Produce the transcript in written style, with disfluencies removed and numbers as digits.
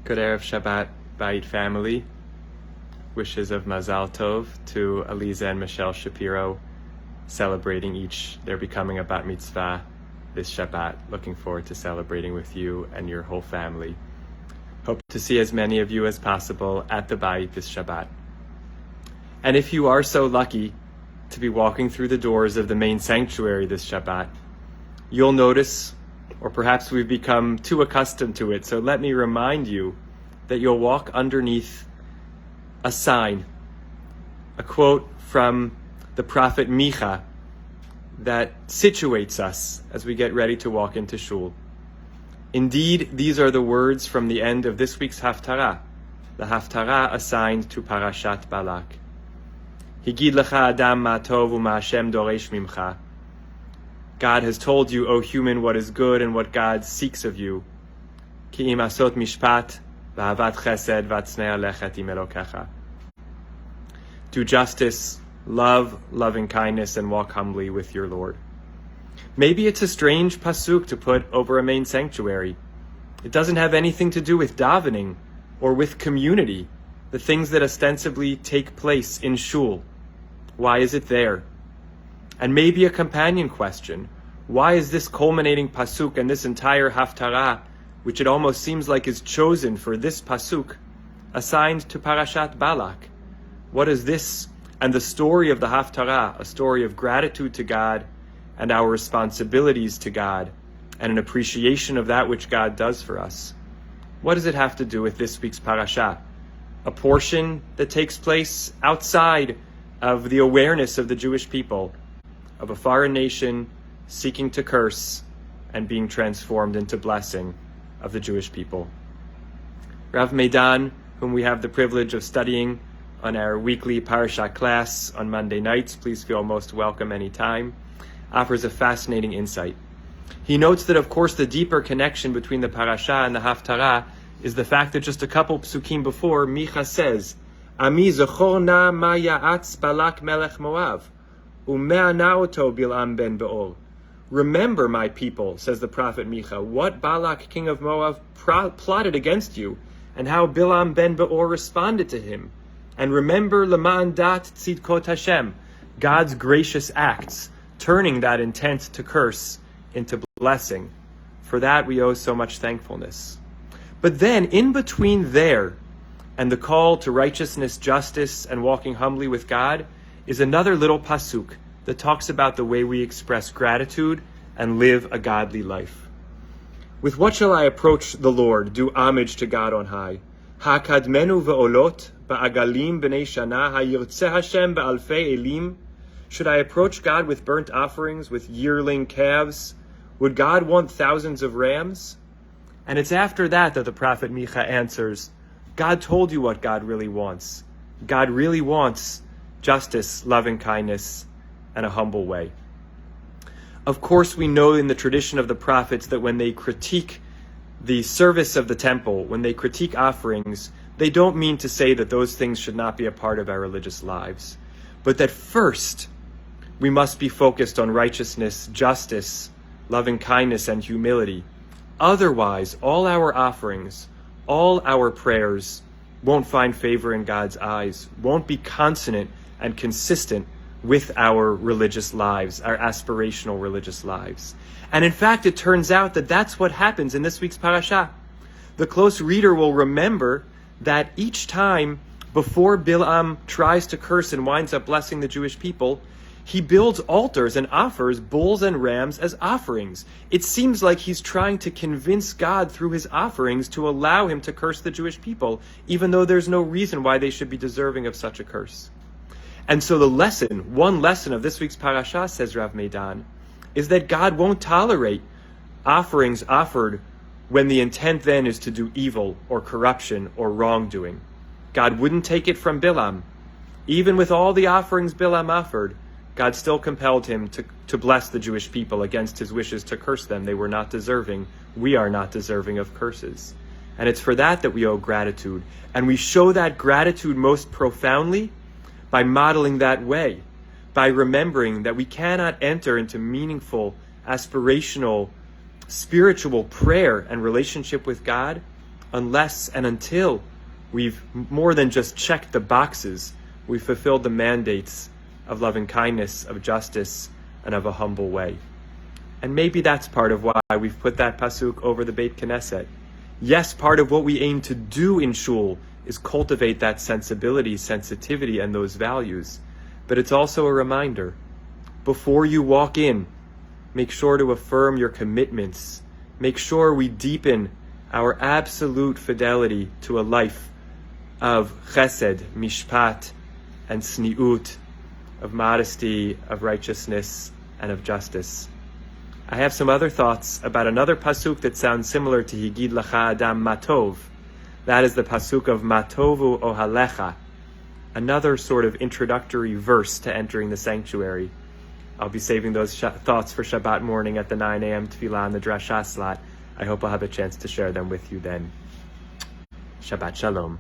Good Erev Shabbat, Bait family. Wishes of Mazal Tov to Aliza and Michelle Shapiro, celebrating each their becoming a bat mitzvah this Shabbat. Looking forward to celebrating with you and your whole family. Hope to see as many of you as possible at the Bait this Shabbat. And if you are so lucky to be walking through the doors of the main sanctuary this Shabbat, you'll notice, or perhaps we've become too accustomed to it, so let me remind you that you'll walk underneath a sign, a quote from the prophet Micha that situates us as we get ready to walk into shul. Indeed, these are the words from the end of this week's Haftarah, the Haftarah assigned to Parashat Balak. Higid lecha adam ma tov u'ma Hashem doresh mimcha. God has told you, O human, what is good and what God seeks of you. Ki im asot mishpat v'avat chesed v'atznei alechet im Elokecha. Do justice, love loving kindness, and walk humbly with your Lord. Maybe it's a strange pasuk to put over a main sanctuary. It doesn't have anything to do with davening or with community, the things that ostensibly take place in shul. Why is it there? And maybe a companion question. Why is this culminating pasuk and this entire haftarah, which it almost seems like is chosen for this pasuk, assigned to Parashat Balak? What is this and the story of the haftarah, a story of gratitude to God and our responsibilities to God and an appreciation of that which God does for us? What does it have to do with this week's parasha? A portion that takes place outside of the awareness of the Jewish people, of a foreign nation seeking to curse and being transformed into blessing of the Jewish people. Rav Meidan, whom we have the privilege of studying on our weekly parasha class on Monday nights, please feel most welcome anytime, offers a fascinating insight. He notes that, of course, the deeper connection between the parasha and the haftarah is the fact that just a couple psukim before, Micha says, Ami zechor na ma ya'atz Balak melech Moav, u'me'ana oto Bilam ben Beor. Remember, my people, says the prophet Micha, what Balak, king of Moab, plotted against you, and how Bilam ben Beor responded to him. And remember, Leman dat tzidkot Hashem, God's gracious acts, turning that intent to curse into blessing. For that we owe so much thankfulness. But then, in between there and the call to righteousness, justice, and walking humbly with God, is another little pasuk that talks about the way we express gratitude and live a godly life. With what shall I approach the Lord, do homage to God on high? Ha'kadmenu ve'olot ba'agalim b'nei shana ha'yirtzeh Hashem ba'alfei elim. Should I approach God with burnt offerings, with yearling calves? Would God want thousands of rams? And it's after that the prophet Micha answers, God told you what God really wants. God really wants justice, loving kindness, and a humble way. Of course, we know in the tradition of the prophets that when they critique the service of the temple, when they critique offerings, they don't mean to say that those things should not be a part of our religious lives, but that first we must be focused on righteousness, justice, loving kindness, and humility. Otherwise, all our offerings, all our prayers won't find favor in God's eyes, won't be consonant and consistent with our religious lives, our aspirational religious lives. And in fact, it turns out that that's what happens in this week's parasha. The close reader will remember that each time before Bilam tries to curse and winds up blessing the Jewish people, he builds altars and offers bulls and rams as offerings. It seems like he's trying to convince God through his offerings to allow him to curse the Jewish people, even though there's no reason why they should be deserving of such a curse. And so one lesson of this week's parasha, says Rav Meidan, is that God won't tolerate offerings offered when the intent then is to do evil or corruption or wrongdoing. God wouldn't take it from Bilam. Even with all the offerings Bilam offered, God still compelled him to bless the Jewish people against his wishes to curse them. They were not deserving. We are not deserving of curses. And it's for that we owe gratitude. And we show that gratitude most profoundly by modeling that way, by remembering that we cannot enter into meaningful, aspirational, spiritual prayer and relationship with God unless and until we've more than just checked the boxes, we've fulfilled the mandates of loving kindness, of justice, and of a humble way. And maybe that's part of why we've put that pasuk over the Beit Knesset. Yes, part of what we aim to do in shul is cultivate that sensitivity, and those values. But it's also a reminder, before you walk in, make sure to affirm your commitments. Make sure we deepen our absolute fidelity to a life of chesed, mishpat, and sniut, of modesty, of righteousness, and of justice. I have some other thoughts about another pasuk that sounds similar to Higid Lacha Adam Matov. That is the pasuk of Matovu Ohalecha, another sort of introductory verse to entering the sanctuary. I'll be saving those thoughts for Shabbat morning at the 9 a.m. tefillah in the drasha slot. I hope I'll have a chance to share them with you then. Shabbat Shalom.